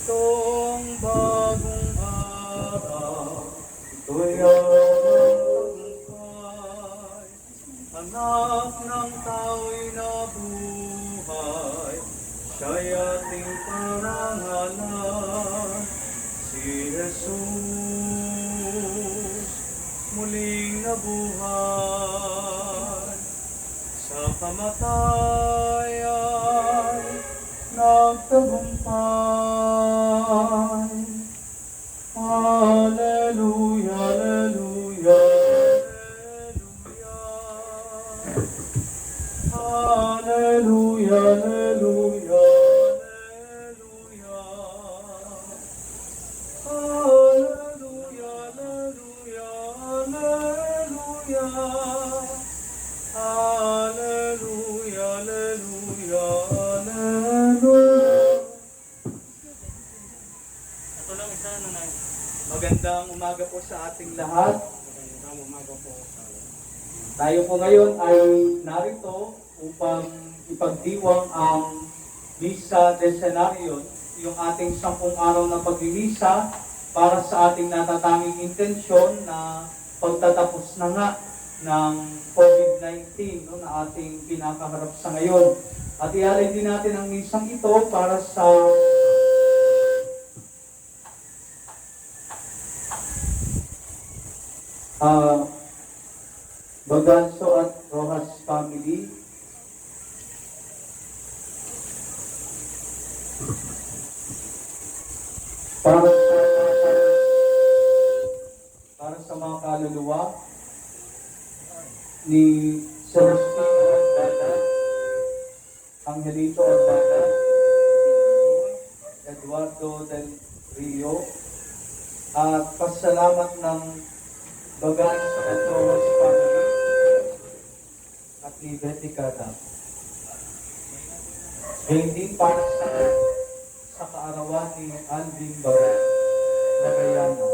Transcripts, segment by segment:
Itong bagong araw, ito'y ang tagumpay. Anak ng tao'y nabuhay, siya'y ating parangalan. Si Jesus muling nabuhay, sa kamatayan nagtagumpay. Hallelujah, hallelujah, hallelujah. Hallelujah, hallelujah, hallelujah. Hallelujah, hallelujah, hallelujah. Hallelujah, hallelujah, hallelujah. Ito lang isa na nga. Magandang umaga po sa ating lahat. Magandang umaga po. Tayo po ngayon ay narito upang ipagdiwang ang Misa Decenarion, yung ating 10 araw na pagmimisa para sa ating natatanging intensyon na pagtatapos na nga ng COVID-19 na ating kinakaharap sa ngayon. At ialay din natin ang misang ito para sa Baganso at Rojas family. Para sa mga kaluluwa ni Celestino Arbada, Angelito Arbada, Eduardo del Rio, at pasalamat ng Baganso at Rojas family at ni Betty Cada. Ngayon din para sa kaarawan ni Alvin Bagan Nagayano.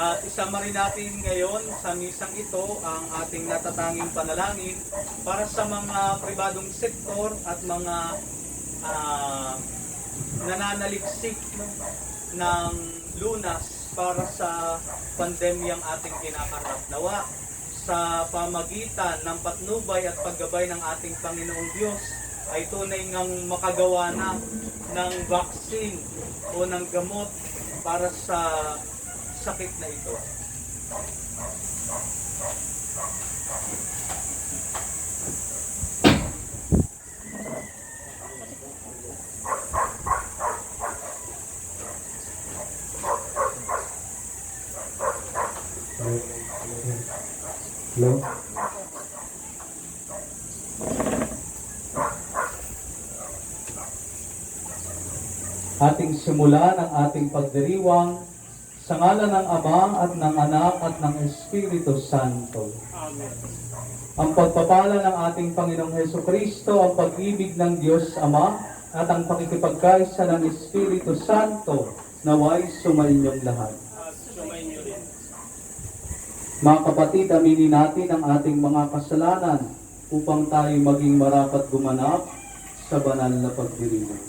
At isama rin natin ngayon sa misang ito ang ating natatanging panalangin para sa mga pribadong sektor at mga nananaliksik ng lunas para sa pandemyang ating kinakaharap. Nawa sa pamagitan ng patnubay at paggabay ng ating Panginoong Diyos ay tunay ngang makagawa na ng vaccine o ng gamot para sa sakit na ito. Hello? Ating simulan ang ating pagdiriwang sa ngalan ng Ama at ng Anak at ng Espiritu Santo. Amen. Ang pagpapala ng ating Panginoong Hesukristo, ang pag-ibig ng Diyos Ama, at ang pakikipagkaisa ng Espiritu Santo, naway sumainyong lahat. At sumainyo rin. Mga kapatid, aminin natin ang ating mga kasalanan upang tayo maging marapat gumanap sa banal na pagdiriwang.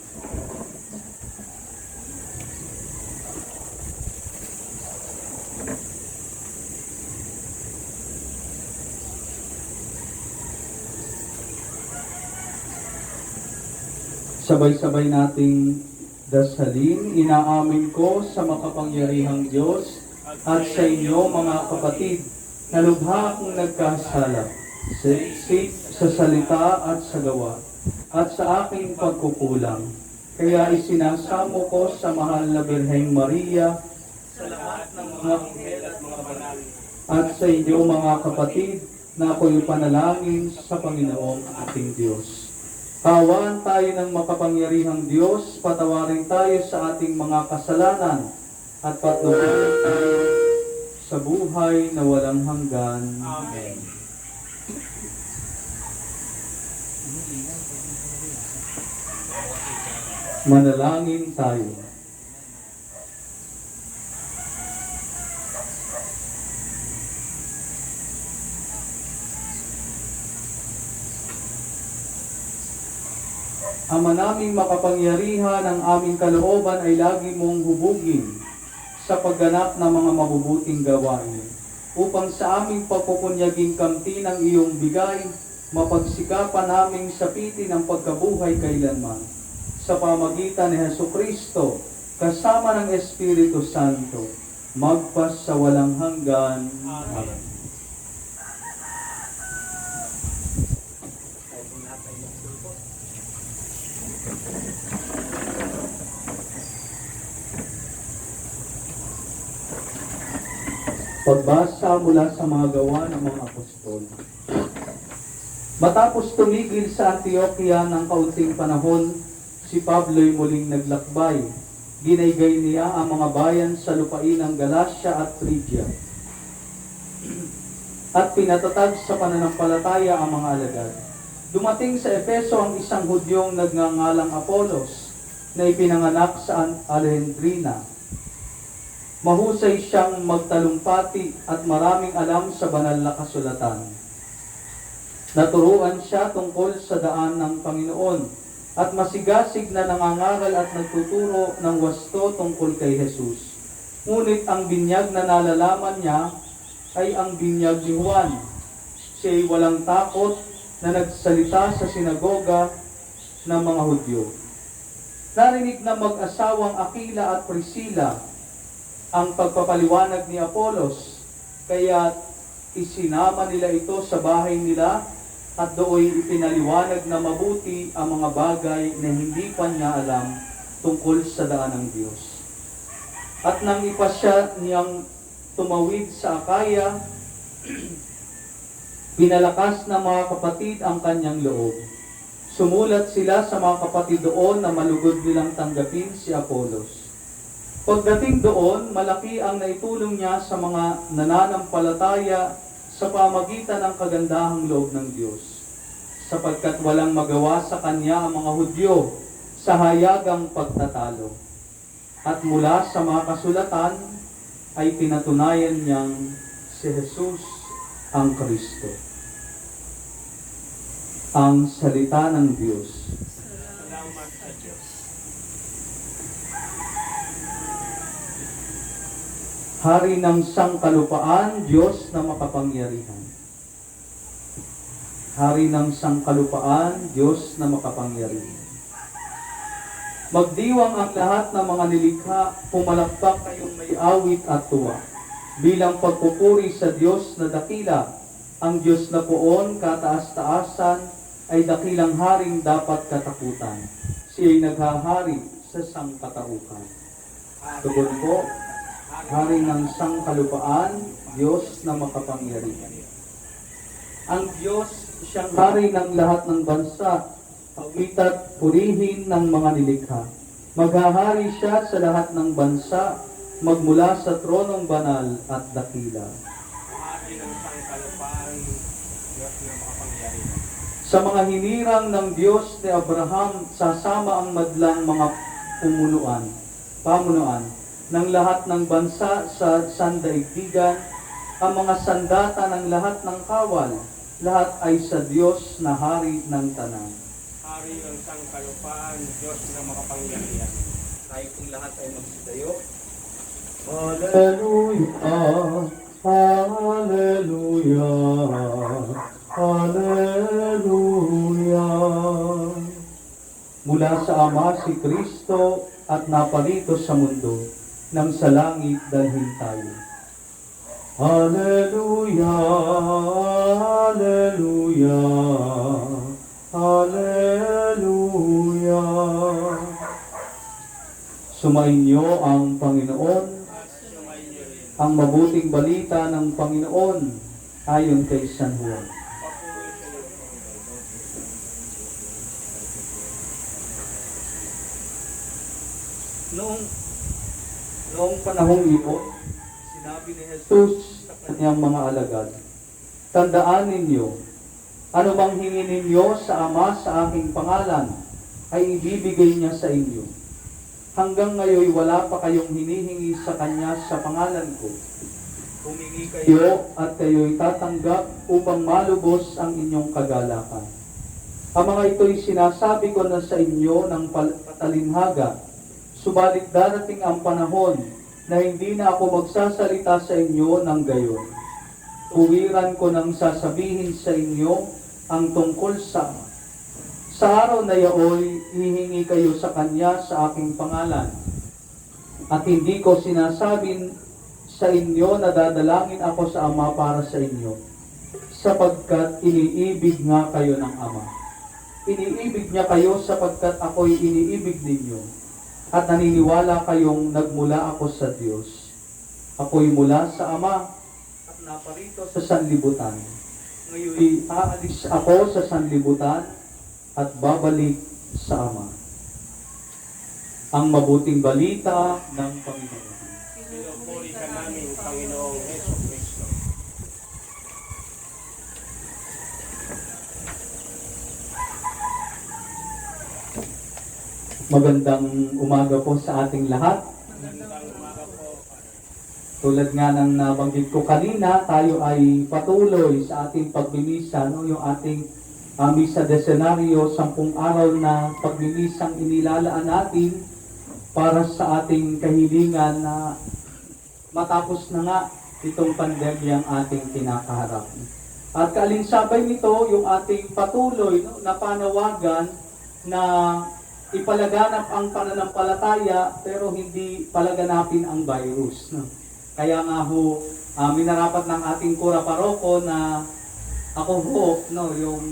Sabay-sabay nating dasalin, inaamin ko sa makapangyarihang Diyos at sa inyo mga kapatid, na lubha akong nagkasala sa isip, sa salita at sa gawa, at sa aking pagkukulang. Kaya isinasamo ko sa mahal na Birheng Maria, Sa lahat ng mga anghel at mga banal. at sa inyo mga kapatid, na ako'y panalangin sa Panginoong ating Diyos. Kaawaan tayo ng makapangyarihang Diyos, patawarin tayo sa ating mga kasalanan, at patnubayan tayo sa buhay na walang hanggan. Amen. Manalangin tayo. Ama naming makapangyarihan, ang aming kalooban ay lagi mong hubugin sa pagganap ng mga mabubuting gawain, upang sa aming pagpupunyaging kamti ng iyong bigay, mapagsikapan naming sapitin ang pagkabuhay kailanman. Sa pamagitan ni Hesukristo, kasama ng Espiritu Santo, magpas sa walang hanggan. Amen. Pagbasa mula sa mga gawa ng mga apostol. Matapos tumigil sa Antioquia ng kaunting panahon, si Pablo'y muling naglakbay. Ginaygay niya ang mga bayan sa lupain ng Galacia at Phrygia. At pinatatag sa pananampalataya ang mga alagad. Dumating sa Efeso ang isang Hudyong nagngangalang Apolos na ipinanganak sa Alejandrina. Mahusay siyang magtalumpati at maraming alam sa banal na kasulatan. Naturuan siya tungkol sa daan ng Panginoon at masigasig na nangangaral at nagtuturo ng wasto tungkol kay Jesus. Ngunit ang binyag na nalalaman niya ay ang binyag ni Juan. Siya'y walang takot na nagsalita sa sinagoga ng mga Hudyo. Narinig na mag-asawang Aquila at Priscilla ang pagpapaliwanag ni Apolos, kaya isinama nila ito sa bahay nila at dooy ipinaliwanag na mabuti ang mga bagay na hindi pa niya alam tungkol sa daan ng Diyos. At nang ipasya niyang tumawid sa Akaya, pinalakas ng mga kapatid ang kanyang loob. Sumulat sila sa mga kapatid doon na malugod nilang tanggapin si Apolos. Pagdating doon, malaki ang naitulong niya sa mga nananampalataya sa pamagitan ng kagandahang loob ng Diyos, sapagkat walang magawa sa kanya ang mga Hudyo sa hayagang pagtatalo. At mula sa mga kasulatan ay pinatunayan niyang si Jesus ang Kristo. Ang salita ng Diyos. Salamat sa Diyos. Hari ng sangkalupaan, Diyos na makapangyarihan. Hari ng sangkalupaan, Diyos na makapangyarihan. Magdiwang ang lahat ng mga nilikha, pumalakpak kayong may awit at tuwa. Bilang pagpupuri sa Diyos na dakila, ang Diyos na poon, kataas-taasan, ay dakilang haring dapat katakutan. Siya'y naghahari sa sangkatauhan. Tugon po, Hari ng sangkalupaan, Diyos na makapangyarihan. Ang Diyos, siyang hari ng lahat ng bansa, pagmitat purihin ng mga nilikha. Maghahari siya sa lahat ng bansa, magmula sa tronong banal at dakila. Hari ng sangkalupaan, Diyos na makapangyarihan. Sa mga hinirang ng Diyos ni Abraham, sasama ang madlang mga pamunuan ng lahat ng bansa sa sandaigdigan, ang mga sandata ng lahat ng kawal, lahat ay sa Diyos na hari ng tanan. Hari ng sangkalupaan, Diyos na makapangyarihan. Tayo kung lahat ay magsitayo. Hallelujah, Hallelujah, Hallelujah. Mula sa Ama si Kristo at naparito sa mundo, nang sa langit dalhin tayo. Hallelujah, Hallelujah, Hallelujah. Sumainyo ang Panginoon, Sumainyo rin. ang mabuting balita ng Panginoon ayon kay San Juan. Papuri sa iyo, Panginoon. Noong panahong iyon, sinabi ni Jesus sa kanyang mga alagad, tandaan ninyo, ano bang hingin ninyo sa Ama sa aking pangalan, ay ibibigay niya sa inyo. Hanggang ngayon wala pa kayong hinihingi sa Kanya sa pangalan ko. Humingi kayo at kayo'y tatanggap upang malubos ang inyong kagalakan. Ang mga ito'y sinasabi ko na sa inyo ng patalinhaga, subalit darating ang panahon na hindi na ako magsasalita sa inyo ng gayon. Tuwiran ko nang sasabihin sa inyo ang tungkol sa Ama. Sa araw na yaoy, hihingi kayo sa Kanya sa aking pangalan. At hindi ko sinasabing sa inyo na dadalangin ako sa Ama para sa inyo, sapagkat iniibig nga kayo ng Ama. Iniibig niya kayo sapagkat ako'y iniibig ninyo, at naniniwala kayong nagmula ako sa Diyos. Ako'y mula sa Ama at naparito sa sanlibutan. Ngayon aalis ako sa sanlibutan at babalik sa Ama. Ang mabuting balita ng Panginoon. Pinupuri ka namin, Panginoong Heso Kristo. Magandang umaga po sa ating lahat. Magandang umaga po. Tulad nga ng nabanggit ko kanina, tayo ay patuloy sa ating pagmimisa, no? Yung ating misa desenaryo, 10 araw na pagmimisang inilalaan natin para sa ating kahilingan na matapos na nga itong pandemyang ating kinakaharap. At kaalinsabay nito, yung ating patuloy, no, na panawagan na ipalaganap ang pananampalataya pero hindi palaganapin ang virus. No? Kaya nga ho, minarapat ng ating kura paroko na ako ho, no, yung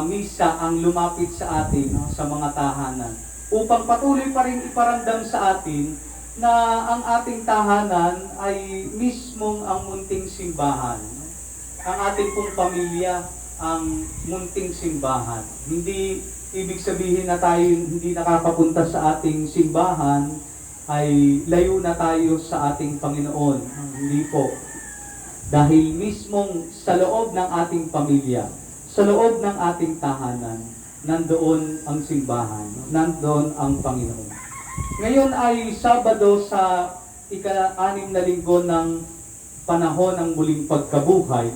misa ang lumapit sa atin, no, sa mga tahanan. Upang patuloy pa rin iparamdam sa atin na ang ating tahanan ay mismong ang munting simbahan. No? Ang ating pong pamilya ang munting simbahan. Hindi ibig sabihin na tayo hindi nakakapunta sa ating simbahan ay layo na tayo sa ating Panginoon. Hindi po. Dahil mismong sa loob ng ating pamilya, sa loob ng ating tahanan, nandoon ang simbahan, nandoon ang Panginoon. Ngayon ay Sabado sa ika-6 na linggo ng panahon ng muling pagkabuhay.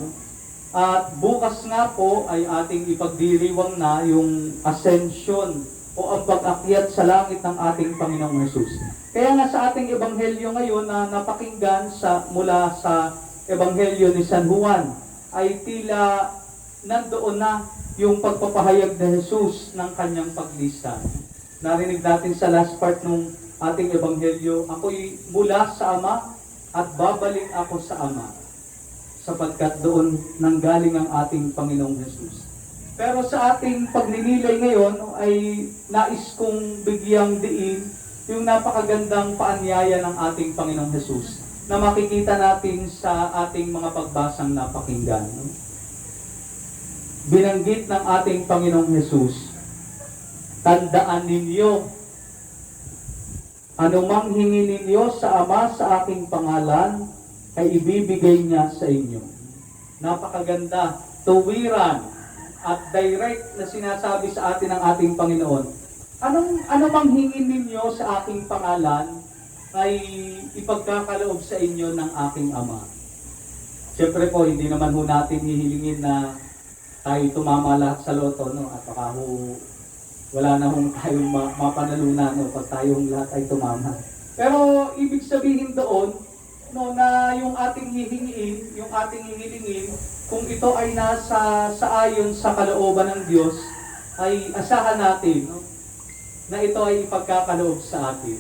At bukas nga po ay ating ipagdiriwang na yung ascension o ang pag-akyat sa langit ng ating Panginoong Hesus. Kaya nga sa ating ebanghelyo ngayon na napakinggan mula sa ebanghelyo ni San Juan ay tila nandoon na yung pagpapahayag ni Hesus ng kanyang paglisan. Narinig natin sa last part ng ating ebanghelyo, ako'y mula sa Ama at babalik ako sa Ama, sapagkat doon nanggaling ang ating Panginoong Hesus. Pero sa ating pagninilay ngayon ay nais kong bigyang diin yung napakagandang paanyaya ng ating Panginoong Hesus na makikita natin sa ating mga pagbasang napakinggan. Binanggit ng ating Panginoong Hesus, tandaan ninyo, anumang hingi ninyo sa Ama sa aking pangalan, ay ibibigay niya sa inyo. Napakaganda, tuwiran at direct na sinasabi sa atin ng ating Panginoon. Ano mang hingin ninyo sa aking pangalan ay ipagkakaloob sa inyo ng aking Ama. Siyempre po, hindi naman ho natin hihilingin na tayo tumama lahat sa loto, no? At baka ho, wala na hong tayong mapanalunan, no? Pag tayong lahat ay tumama. Pero ibig sabihin doon, no, na yung ating hihingin, yung ating hihilingin, kung ito ay nasa ayon sa kalooban ng Diyos, ay asahan natin, no, na ito ay ipagkakaloob sa atin.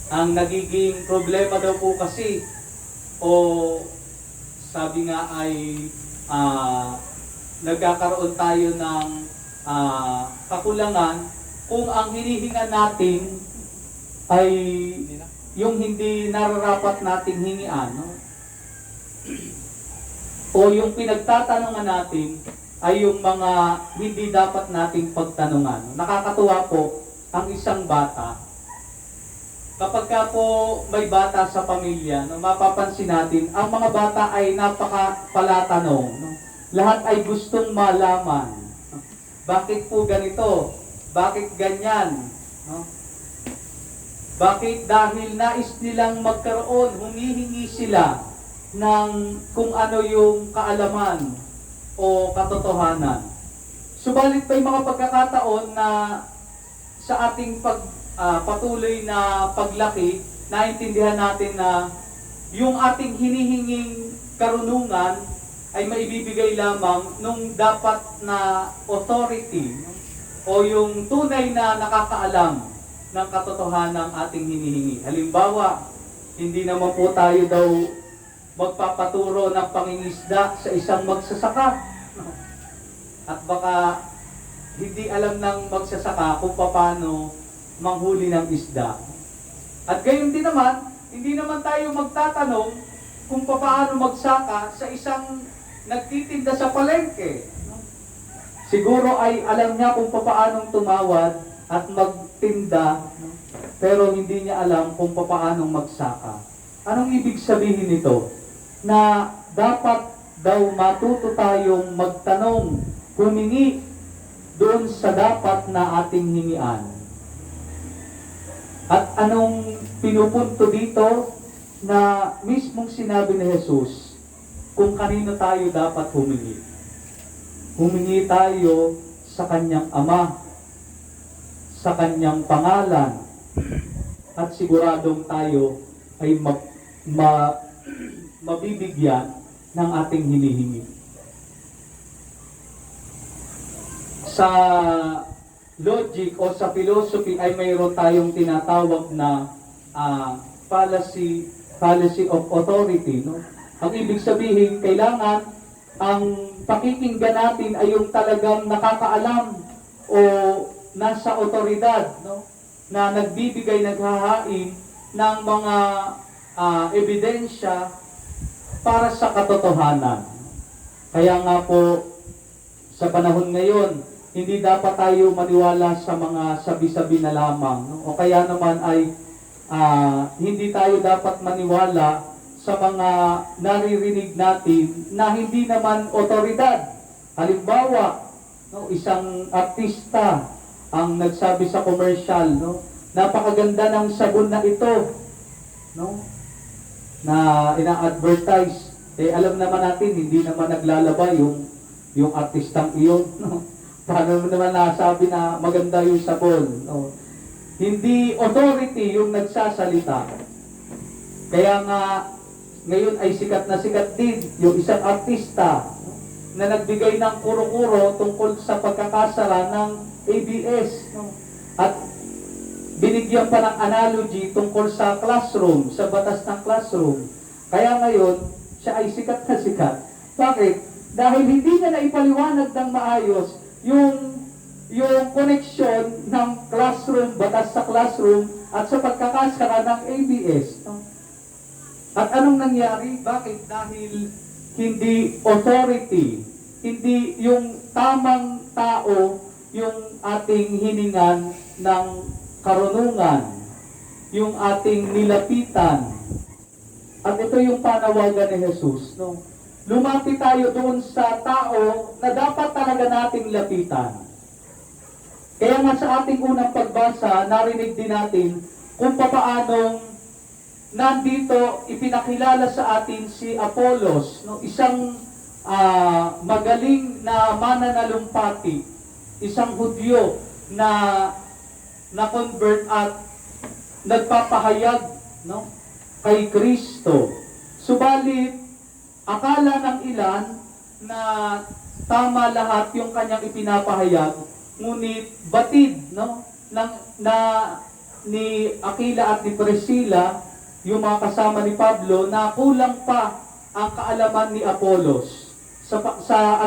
Ang nagiging problema daw po kasi, o sabi nga ay nagkakaroon tayo ng kakulangan kung ang hinihingan natin ay yung hindi nararapat nating hingian, no? O yung pinagtatanungan natin ay yung mga hindi dapat nating pagtanungan. Nakakatuwa po ang isang bata. Kapag ka po may bata sa pamilya, no, mapapansin natin, ang mga bata ay napaka-palatanong. No? Lahat ay gustong malaman. Bakit po ganito? Bakit ganyan? No? Bakit? Dahil nais nilang magkaroon, humihingi sila ng kung ano yung kaalaman o katotohanan. Subalit may mga pagkakataon na sa ating patuloy na paglaki, naintindihan natin na yung ating hinihinging karunungan ay maibibigay lamang nung dapat na authority o yung tunay na nakakaalam ng katotohanan ng ating hinihingi. Halimbawa, hindi naman po tayo daw magpapaturo ng pangingisda sa isang magsasaka. At baka hindi alam ng magsasaka kung paano manghuli ng isda. At gayon din naman, hindi naman tayo magtatanong kung paano magsaka sa isang nagtitinda sa palengke. Siguro ay alam niya kung paano tumawad at magtinda, pero hindi niya alam kung paano magsaka. Anong ibig sabihin nito? Na dapat daw matuto tayong magtanong, humingi doon sa dapat na ating hingian. At anong pinupunto dito? Na mismong sinabi ni Jesus kung kanino tayo dapat humingi. Humingi tayo sa kanyang Ama, sa kanyang pangalan, at siguradong tayo ay mabibigyan ng ating hinihingi. Sa logic o sa philosophy ay mayroon tayong tinatawag na fallacy of authority, no? Ang ibig sabihin, kailangan ang pakikinggan natin ay yung talagang nakakaalam o nasa otoridad, no? Na nagbibigay, naghahain ng mga ebidensya para sa katotohanan. Kaya nga po, sa panahon ngayon, hindi dapat tayo maniwala sa mga sabi-sabi na lamang, no? O kaya naman ay hindi tayo dapat maniwala sa mga naririnig natin na hindi naman otoridad. Halimbawa, no, isang artista ang nagsabi sa commercial, no, napakaganda ng sabon na ito, no, na ina-advertise. Alam naman natin, hindi naman naglalaba yung artistang iyon, no. Paano naman nasabi na maganda yung sabon, no? Hindi authority yung nagsasalita. Kaya nga, ngayon ay sikat na sikat din yung isang artista na nagbigay ng kuro-kuro tungkol sa pagkakasala ng ABS. At binigyan pa ng analogy tungkol sa classroom, sa batas ng classroom. Kaya ngayon, siya ay sikat na sikat. Bakit? Dahil hindi niya na ipaliwanag ng maayos yung connection ng classroom, batas sa classroom, at sa pagkakasara ng ABS. At anong nangyari? Bakit? Dahil hindi authority, hindi yung tamang tao yung ating hiningan ng karunungan, yung ating nilapitan. At ito yung panawagan ni Jesus, no? Lumapit tayo doon sa tao na dapat talaga nating lapitan. Kaya nga sa ating unang pagbasa, narinig din natin kung paanong nandito ipinakilala sa atin si Apollos, no? Isang magaling na mananalumpati, isang Hudyo na convert at nagpapahayag, no, kay Kristo. Subalit akala ng ilan na tama lahat yung kanyang ipinapahayag, ngunit batid, no, ni Aquila at ni Priscilla, yung mga kasama ni Pablo, na kulang pa ang kaalaman ni Apollos. Sa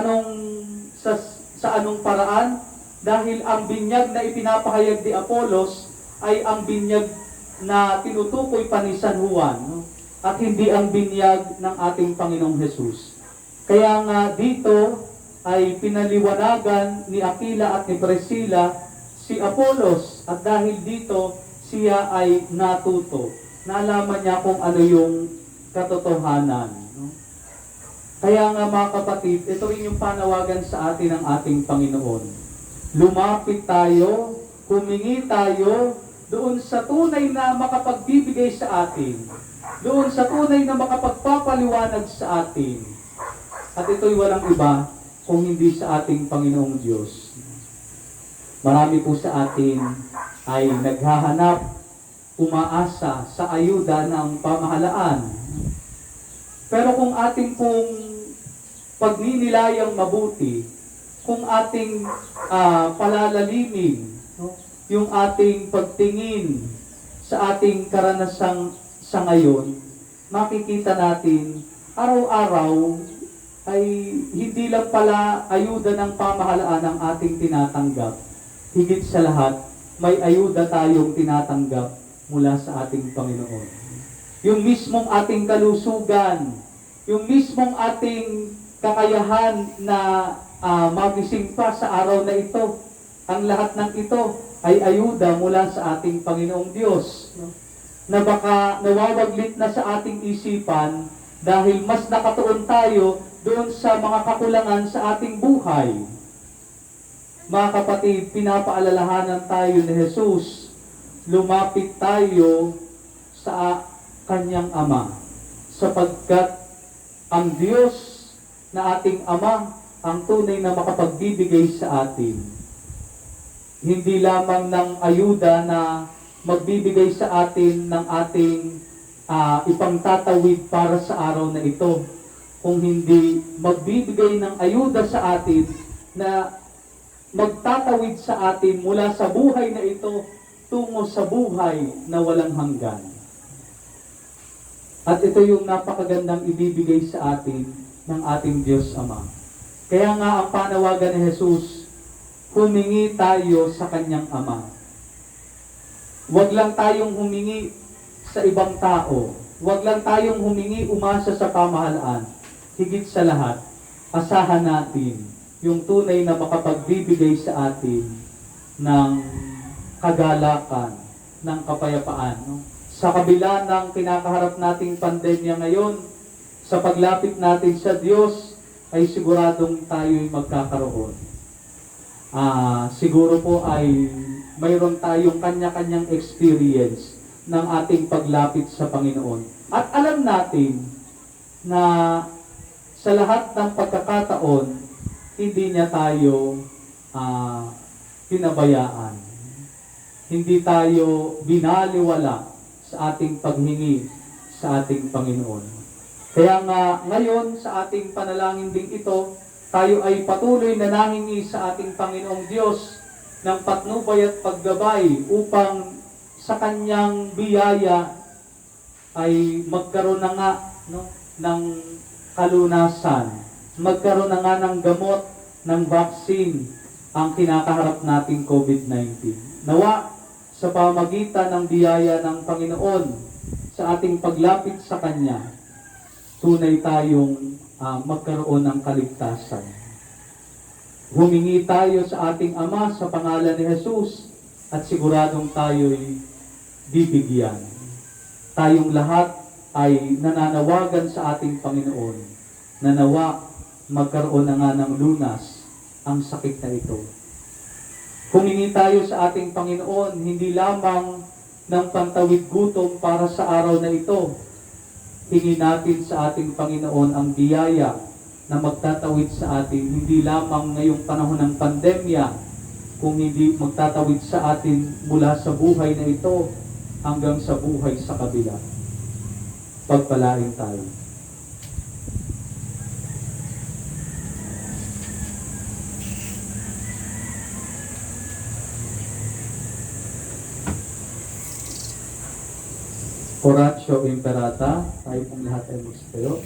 anong paraan? Dahil ang binyag na ipinapahayag ni Apollos ay ang binyag na tinutukoy pa ni San Juan, no? At hindi ang binyag ng ating Panginoong Hesus. Kaya nga dito ay pinaliwanagan ni Aquila at ni Priscilla si Apollos, at dahil dito siya ay natuto. Nalaman niya kung ano yung katotohanan, no? Kaya nga mga kapatid, ito rin yung panawagan sa atin ng ating Panginoon. Lumapit tayo, humingi tayo doon sa tunay na makapagbibigay sa atin, doon sa tunay na makapagpapaliwanag sa atin. At ito'y walang iba, kung hindi sa ating Panginoong Diyos. Marami po sa atin ay naghahanap, umaasa sa ayuda ng pamahalaan. Pero kung ating pong pagninilayang mabuti, kung ating palalalimin, no, yung ating pagtingin sa ating karanasang sa ngayon, makikita natin araw-araw ay hindi lang pala ayuda ng pamahalaan ang ating tinatanggap. Higit sa lahat, may ayuda tayong tinatanggap mula sa ating Panginoon. Yung mismong ating kalusugan, yung mismong ating kakayahan na magising pa sa araw na ito, ang lahat ng ito ay ayuda mula sa ating Panginoong Diyos, no? Na baka nawawaglit na sa ating isipan dahil mas nakatuon tayo doon sa mga kakulangan sa ating buhay. Mga kapatid, pinapaalalahanan tayo ni Jesus, lumapit tayo sa kanyang Ama, sapagkat ang Diyos na ating Ama ang tunay na makapagbibigay sa atin. Hindi lamang ng ayuda na magbibigay sa atin ng ating ipangtatawid para sa araw na ito, kung hindi magbibigay ng ayuda sa atin na magtatawid sa atin mula sa buhay na ito tungo sa buhay na walang hanggan. At ito yung napakagandang ibibigay sa atin ng ating Diyos Ama. Kaya nga ang panawagan ni Jesus, humingi tayo sa kanyang Ama. Huwag lang tayong humingi sa ibang tao. Huwag lang tayong humingi umasa sa pamahalaan. Higit sa lahat, asahan natin yung tunay na makapagbibigay sa atin ng kagalakan, ng kapayapaan. No? Sa kabila ng kinakaharap nating pandemya ngayon, sa paglapit natin sa Diyos, ay siguradong tayo'y magkakaroon. Siguro po ay mayroon tayong kanya-kanyang experience ng ating paglapit sa Panginoon. At alam natin na sa lahat ng pagkakataon, hindi niya tayo pinabayaan. Hindi tayo binaliwala sa ating paghingi sa ating Panginoon. Kaya nga ngayon sa ating panalangin ding ito, tayo ay patuloy na nangingi sa ating Panginoong Diyos ng patnubay at paggabay upang sa kanyang biyaya ay magkaroon na nga, no, ng kalunasan, magkaroon na nga ng gamot, ng vaccine ang kinakaharap nating COVID-19. Nawa sa pamagitan ng biyaya ng Panginoon sa ating paglapit sa Kanya, tunay tayong magkaroon ng kaligtasan. Humingi tayo sa ating Ama sa pangalan ni Jesus at siguradong tayo'y bibigyan. Tayong lahat ay nananawagan sa ating Panginoon na nawa magkaroon na nga ng lunas ang sakit na ito. Humingi tayo sa ating Panginoon hindi lamang ng pantawid gutom para sa araw na ito. Hingi natin sa ating Panginoon ang biyaya na magtatawid sa atin hindi lamang ngayong panahon ng pandemya, kung hindi magtatawid sa atin mula sa buhay na ito hanggang sa buhay sa kabila. Pagpalain tayo. Oratio Imperata, tayo pong lahat ay magsayo.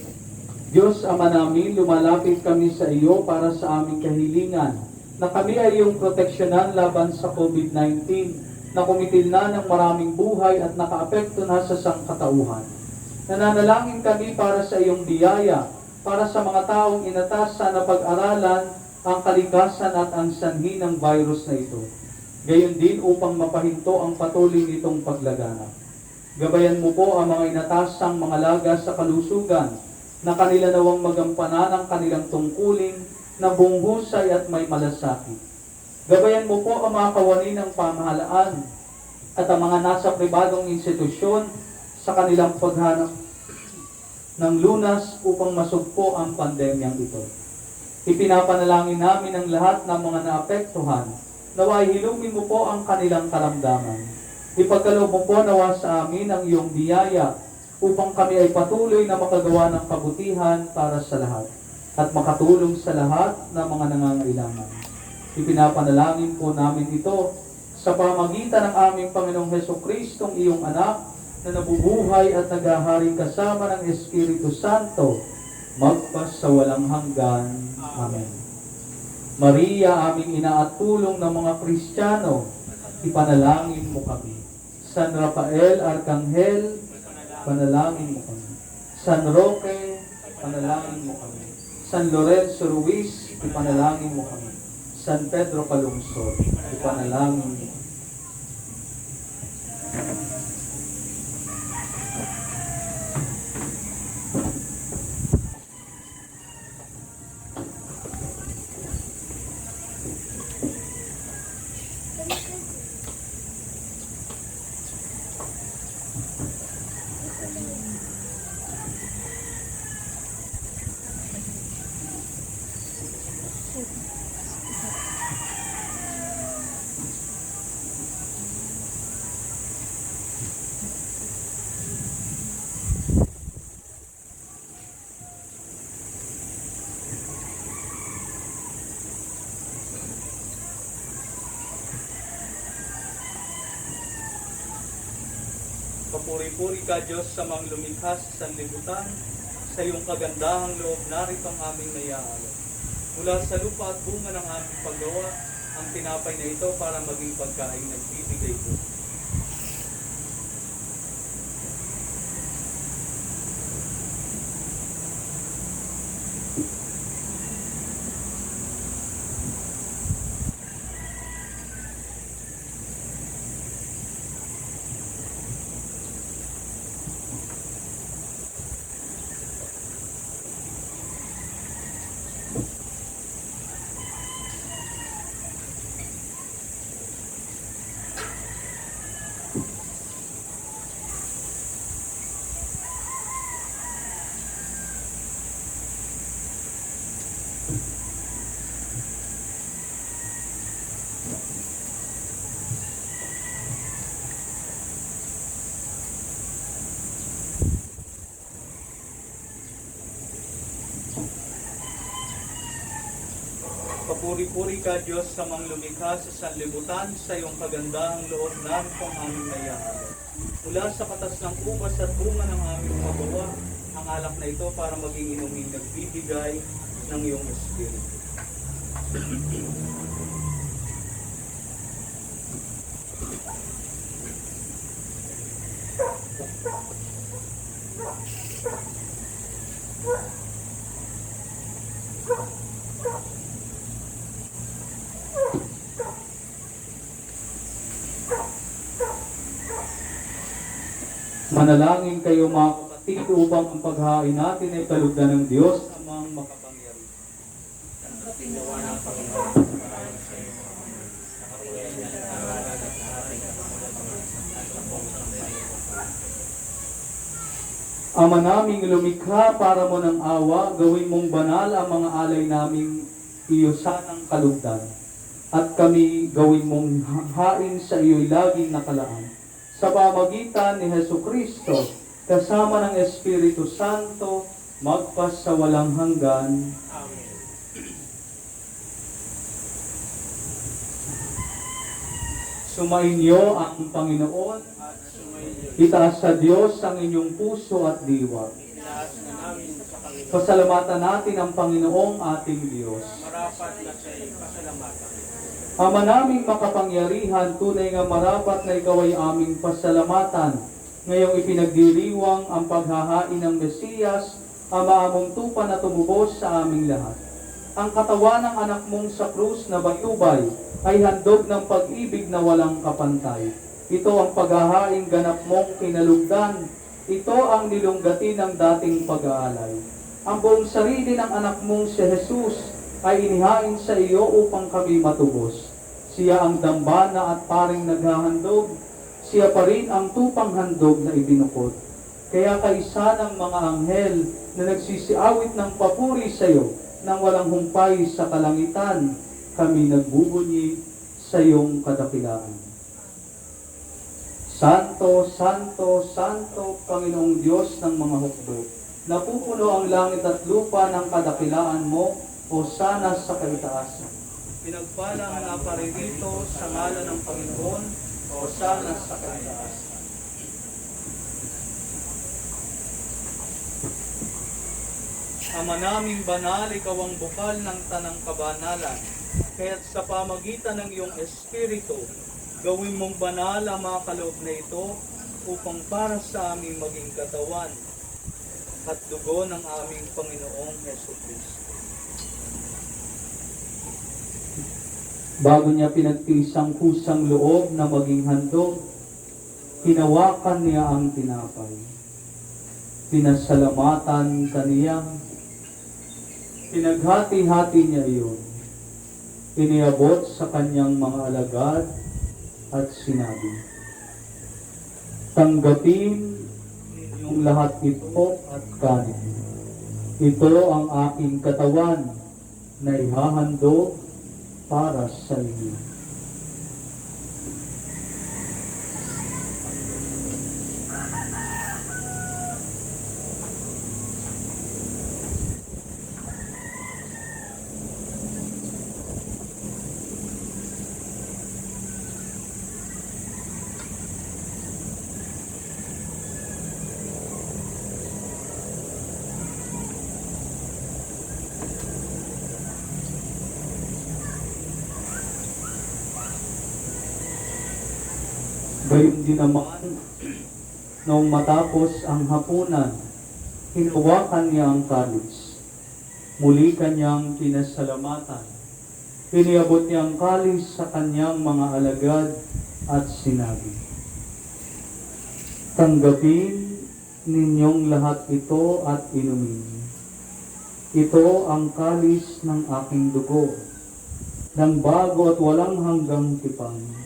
Diyos Ama namin, lumalapit kami sa iyo para sa aming kahilingan na kami ay iyong proteksyonan laban sa COVID-19 na kumitil na ng maraming buhay at nakaapekto na sa sangkatauhan. Nananalangin kami para sa iyong biyaya, para sa mga taong inatasan na pag-aralan ang kalikasan at ang sanhi ng virus na ito. Gayon din upang mapahinto ang patuloy nitong paglaganap. Gabayan mo po ang mga inatasang mga laga sa kalusugan na kanila nawang magampanan ang kanilang tungkulin na buong husay at may malasakit. Gabayan mo po ang mga kawani ng pamahalaan at ang mga nasa pribadong institusyon sa kanilang paghanap ng lunas upang masugpo ang pandemyang ito. Ipinapanalangin namin ang lahat ng mga naapektuhan. Naway hilumin mo po ang kanilang karamdaman. Ipagkaloob mo po nawa sa amin ang iyong biyaya upang kami ay patuloy na makagawa ng kabutihan para sa lahat at makatulong sa lahat ng mga nangangailangan. Ipinapanalangin po namin ito sa pamagitan ng aming Panginoong Hesukristo, iyong anak, na nabubuhay at naghaharing kasama ng Espiritu Santo, magpas sa walang hanggan. Amen. Maria, aming ina at tulong ng mga Kristiyano, ipanalangin mo kami. San Rafael, Arkanghel, panalangin mo kami. San Roque, panalangin mo kami. San Lorenzo Ruiz, ipanalangin mo kami. San Pedro Calungsod, ipanalangin mo kami. Papuri-puri ka, Diyos, sa mga lumikha sa sanlibutan. Sa iyong kagandahang loob, narito ang aming naiaalok. Mula sa lupa at bunga ng aming paggawa, ang tinapay na ito para maging pagkain nagbibigay ko. Papuri-puri ka, Diyos, sa mga lumikha sa sanlibutan. Sa iyong kagandahang loob, narito ang aming naiaalok. Mula sa katas ng ubas at bunga ng aming paggawa, ang alak na ito para maging inuming nagbibigay ng iyong Espiritu. Manalangin kayo mga kapatid upang ang paghain natin ay kalugdan ng Diyos amang makapangyarihan. Ama naming lumikha para mo ng awa, gawin mong banal ang mga alay naming iyosan ng kalugdan. At kami gawin mong hain sa iyo'y laging nakalaan. Sa pamagitan ni Hesukristo, kasama ng Espiritu Santo, magpas sa walang hanggan. Amen. Sumainyo ang Panginoon. At sumainyo, Itaas sa Diyos ang inyong puso at diwa. itaas na namin sa Panginoon. Pasalamatan natin ang Panginoong ating Diyos. Marapat na siya'y pasalamatan. Ama naming makapangyarihan, tunay nga marapat na ikaw ay aming pasalamatan. Ngayong ipinagdiriwang ang paghahain ng Mesiyas, Ama among tupa na tumubos sa aming lahat. Ang katawan ng anak mong sa krus na bayubay ay handog ng pag-ibig na walang kapantay. Ito ang paghahain ganap mong kinalugdan. Ito ang nilunggati ng dating pag-aalay. Ang buong sarili ng anak mong si Jesus ay inihain sa iyo upang kami matubos. Siya ang dambana at paring naghahandog. Siya pa rin ang tupang handog na ibinukod. Kaya kaisa ng mga anghel na nagsisiawit ng papuri sa iyo, ng walang humpay sa kalangitan, kami nagbubunyi sa iyong kadakilaan. Santo, Santo, Santo, Panginoong Diyos ng mga hukbo, napupuno ang langit at lupa ng kadakilaan mo, o sana sa kaitaasan. Pinagpala ang naparirito sa ngalan ng Panginoon, o sana sa kaitaasan. Ama naming banal, ikaw ang bukal ng tanang kabanalan, kaya't sa pamagitan ng iyong Espiritu, gawin mong banal ang mga kaloob na ito upang para sa aming maging katawan at dugo ng aming Panginoong Jesucristo. Bago niya pinagtiis ang kusang loob na maging handog, hinawakan niya ang tinapay. Pinasalamatan kaniya, pinaghati-hati niya iyon. Iniabot sa kanyang mga alagad at sinabi, tanggapin ninyong lahat ito at kanin. Ito ang aking katawan na ihahandog para sa inyo. Gayun din naman, noong matapos ang hapunan, hinawakan niya ang kalis. Muli kanyang pinasalamatan. Iniabot niya ang kalis sa kanyang mga alagad at sinabi, tanggapin ninyong lahat ito at inumin. Ito ang kalis ng aking dugo, ng bago at walang hanggang tipan.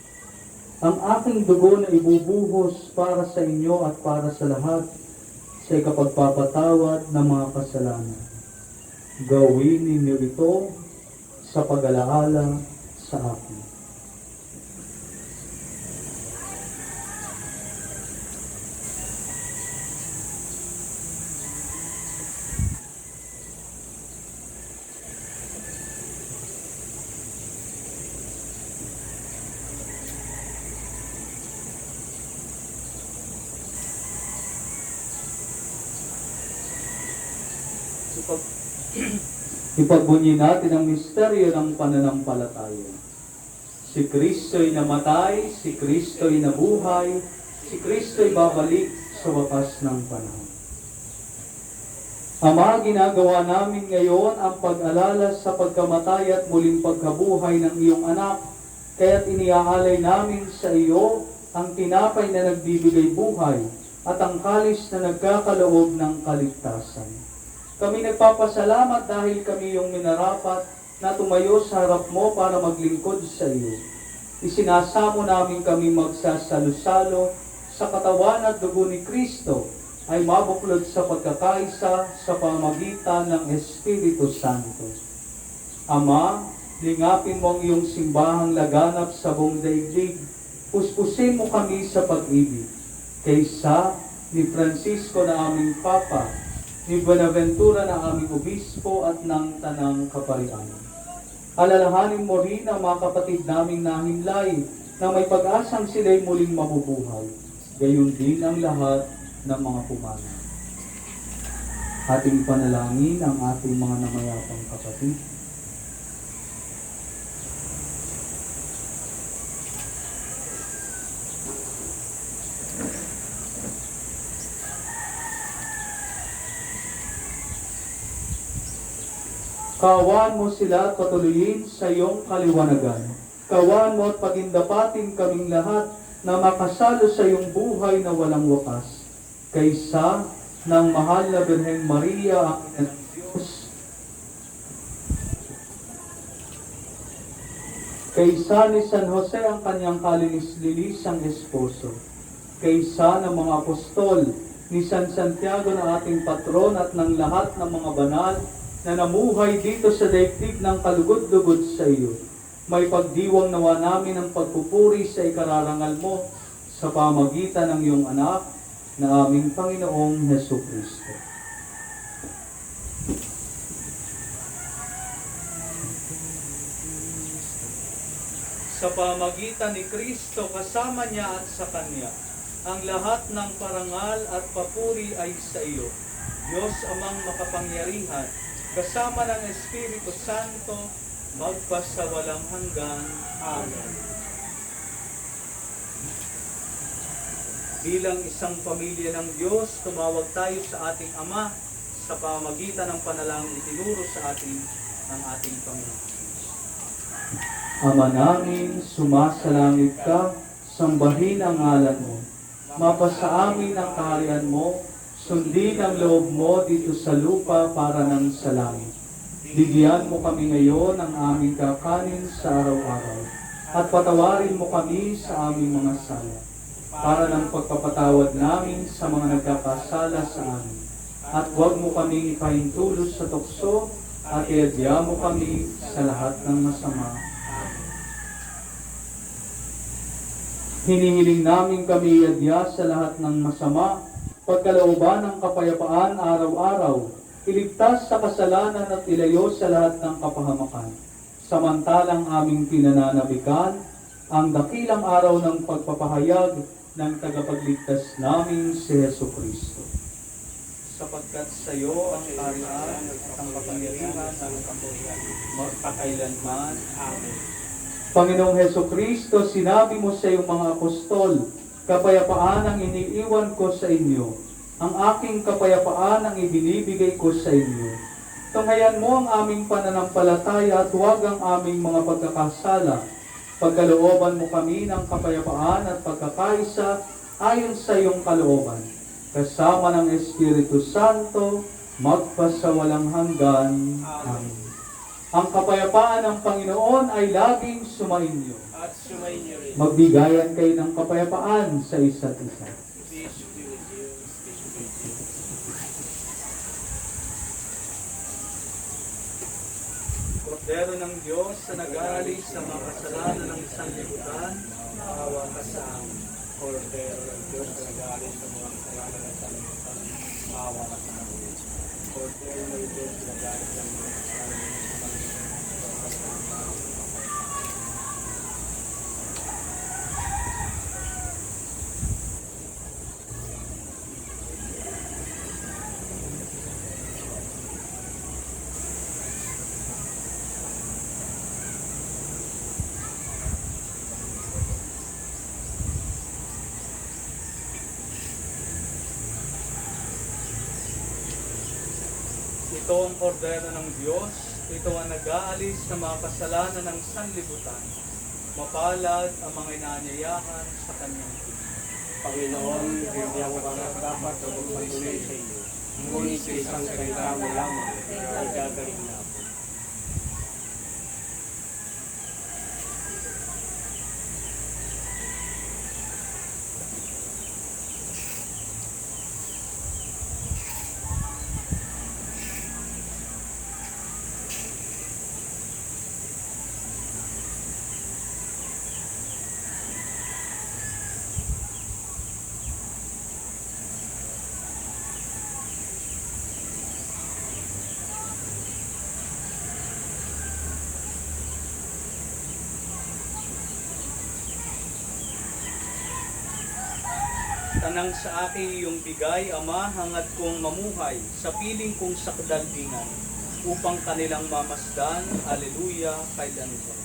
Ang aking dugo na ibubuhos para sa inyo at para sa lahat sa ikapagpapatawad ng mga kasalanan. Gawin ninyo ito sa pag-alaala sa akin. Ipagbunyi natin ang misteryo ng pananampalataya. Si Kristo'y namatay, si Kristo'y nabuhay, si Kristo'y babalik sa wakas ng panahon. Ama, ginagawa namin ngayon ang pag-alala sa pagkamatay at muling pagkabuhay ng iyong anak, kaya't iniaalay namin sa iyo ang tinapay na nagbibigay buhay at ang kalis na nagkakaloob ng kaligtasan. Kami nagpapasalamat dahil kami yung minarapat na tumayo sa harap mo para maglingkod sa iyo. Isinasamo namin kami magsasalo-salo sa katawan at dugo ni Kristo ay mabuklod sa pagkakaisa sa pamagitan ng Espiritu Santo. Ama, lingapin mo ang iyong simbahang laganap sa buong daigdig. Puspusin mo kami sa pag-ibig. Kaysa ni Francisco na aming Papa, ni Buenaventura na aming obispo at ng tanang kaparian. Alalahanin mo rin ang mga kapatid naming nahimlay na may pag-asang sila'y muling mabubuhay. Gayon din ang lahat ng mga pumana. Ating panalangin ang ating mga namayapang kapatid. Kawan mo sila at patuloyin sa iyong kaliwanagan. Kawan mo at pagindapatin kaming lahat na makasalo sa iyong buhay na walang wakas. Kaysa ng mahal na Birheng Maria, ang ina ng Diyos. Kaysa ni San Jose, ang kanyang kalinis-lilisang esposo. Kaysa ng mga apostol, ni San Santiago na ating patron at ng lahat ng mga banal, na namuhay dito sa daigdig ng kalugod-lugod sa iyo. May pagdiwang nawa namin ang pagpupuri sa ikararangal mo sa pamagitan ng iyong anak na aming Panginoong Hesus Kristo. Sa pamagitan ni Kristo, kasama niya at sa Kanya, ang lahat ng parangal at papuri ay sa iyo, Diyos Amang makapangyarihan, kasama ng Espiritu Santo, magpasawalang hanggan. Amen. Bilang isang pamilya ng Diyos, tumawag tayo sa ating Ama sa pamagitan ng panalangin itinuro sa atin ng ating Panginoon. Ama namin, sumasalangit ka, sambahin ang ngalan mo. Mapasa amin ang kaharian mo, sundin ang loob mo dito sa lupa para ng sa langit. Bigyan mo kami ngayon ng aming kakanin sa araw-araw, at patawarin mo kami sa aming mga sala, para ng pagpapatawad namin sa mga nagkakasala sa amin. At huwag mo kaming ipahintulos sa tukso, at iadya mo kami sa lahat ng masama. Hinihiling namin kami iadya sa lahat ng masama, pagkalooban ng kapayapaan araw-araw, iligtas sa kasalanan at ilayo sa lahat ng kapahamakan. Samantalang aming pinananabikan ang dakilang araw ng pagpapahayag ng tagapagligtas namin si Hesus Kristo. Sapagkat sa iyo ang kaharian at ang kapangyarihan magpakailanman. Amen. Panginoong Hesus Kristo, sinabi mo sa iyong mga apostol, kapayapaan ang iniiwan ko sa inyo. Ang aking kapayapaan ang ibinibigay ko sa inyo. Tunghayan mo ang aming pananampalataya at huwag ang aming mga pagkakasala. Pagkalooban mo kami ng kapayapaan at pagkakaisa ayon sa iyong kalooban. Kasama ng Espiritu Santo, magpasawalang hanggan. Amen. Ang kapayapaan ng Panginoon ay laging sumainyo. At sumainyo rin. Magbigayan kayo ng kapayapaan sa isa't isa. Peace be with you. Peace be with you. Kordero ng Diyos na nag-aalis sa mga kasalanan ng isang libutan, maawa ka sa amin. Kordero ng Diyos na nag-aalis sa mga kasalanan ng sanlibutan, maawa ka sa amin. Kordero ng Diyos na nag-aalis sa mga kasalanan ng sanlibutan, ito ang kordero ng Diyos, ito ang nag-aalis sa mga kasalanan ng sanlibutan. Mapalad ang mga inaanyayahan sa kanyang tinig. Panginoon, bigyan mo kami dapat na magpatuloy sa iyo. Ngunit sa isang salita mo lamang, ay gagaling na ako. Tanang sa akin iyong bigay, Ama, hangad kong mamuhay sa piling kong sakdalbingan, upang kanilang mamasdan, Alleluia, kailan ko.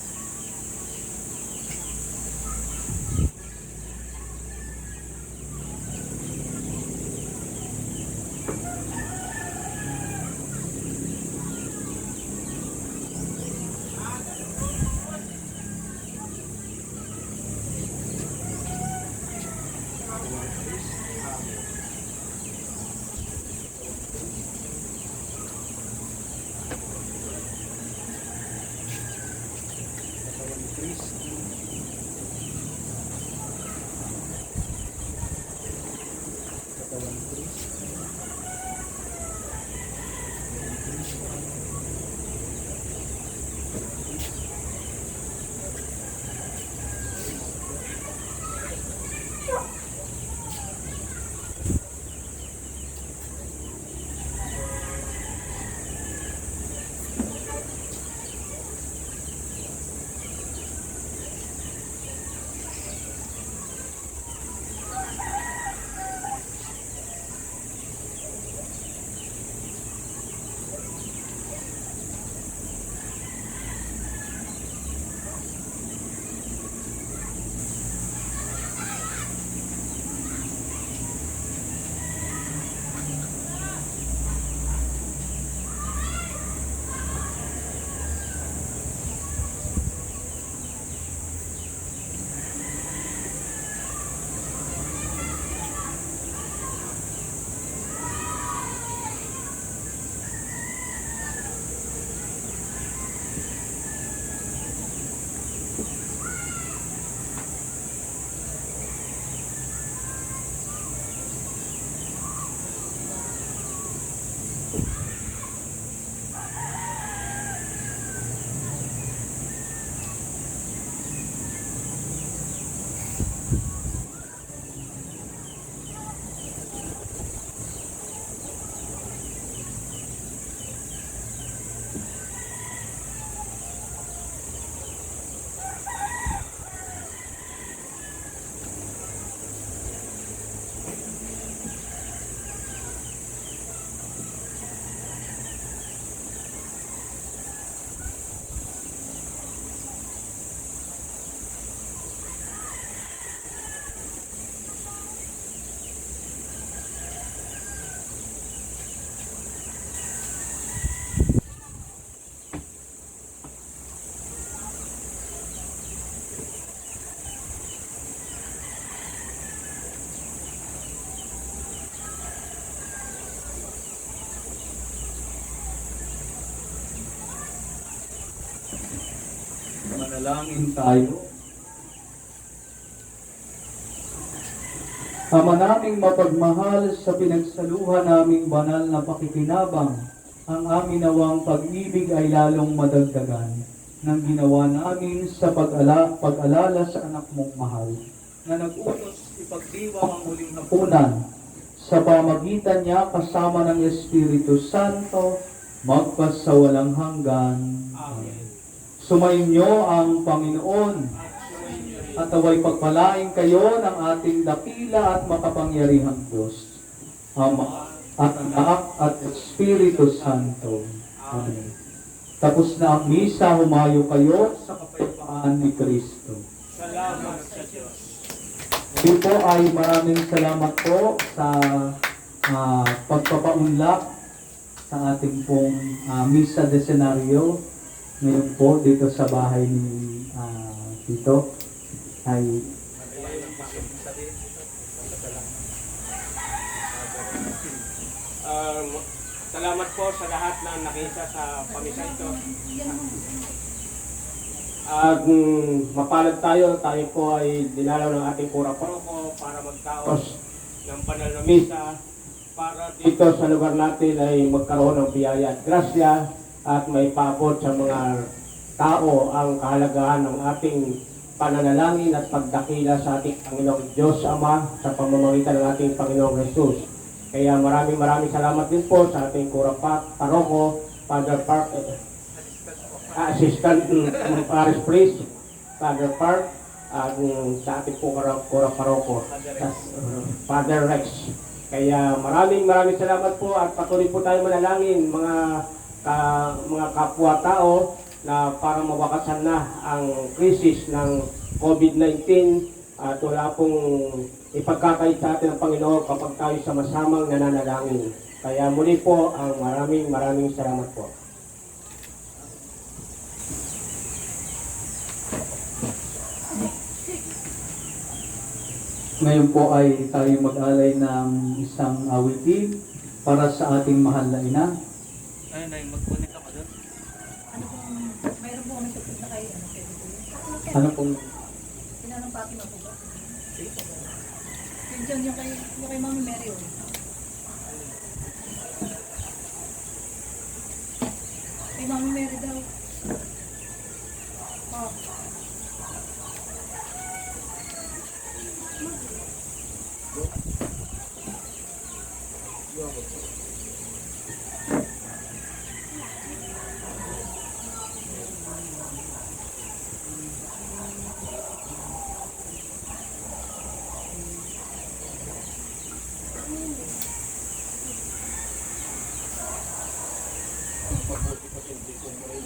Manalangin tayo. Ama naming mapagmahal, sa pinagsaluhan naming banal na pakikinabang, ang amin nawang pag-ibig ay lalong madagdagan ng ginawa namin sa pag-alala sa anak mong mahal, na nag-utos ipagdiwang ang muling hapunan. Sa pamagitan niya kasama ng Espiritu Santo, magpasawalang hanggan. Amen. Sumainyo ang Panginoon at away pagpalain kayo ng ating dakila at makapangyarihang Diyos, Ama at Anak at Espiritu Santo. Amen. Tapos na ang misa, humayo kayo sa kapayapaan ni Kristo. Salamat sa Diyos. Ito po ay maraming salamat po sa pagpapaunlak sa ating pong misa de senaryo ngayon po dito sa bahay ni Tito. Ay Salamat po sa lahat na nakita sa pamisa ito. At mapalad tayo po ay dinalaw ng ating pura paroko para magtaos ng banal na misa para dito sa lugar natin ay magkaroon ng biyaya at grasya at may paabot sa mga tao ang kahalagahan ng ating pananalangin at pagdakila sa ating Panginoong Diyos Ama sa pamamagitan ng ating Panginoong Jesus. Kaya maraming salamat din po sa ating paroko, Father Park, Assistant Parish Priest, Father Park, at sa ating po paroko, Father Rex. Kaya maraming salamat po at patuloy po tayo manalangin mga kapwa-tao na para mawakasan na ang krisis ng COVID-19 at wala pong ipagkakait sa atin ng Panginoon kapag tayo sama-samang nananalangin. Kaya muli po ang maraming salamat po. ngayon po ay tayo mag-alay ng isang awitin para sa ating mahal na ina. Ay, mag-connect ako doon. Mayroon po kami support na kayo. Ano pong Tinanong pati mo po ba? Yung dyan, yung kay Mami Mary. Kay Mami Mary daw. Oh. Mabuti kasi hindi ko mo rin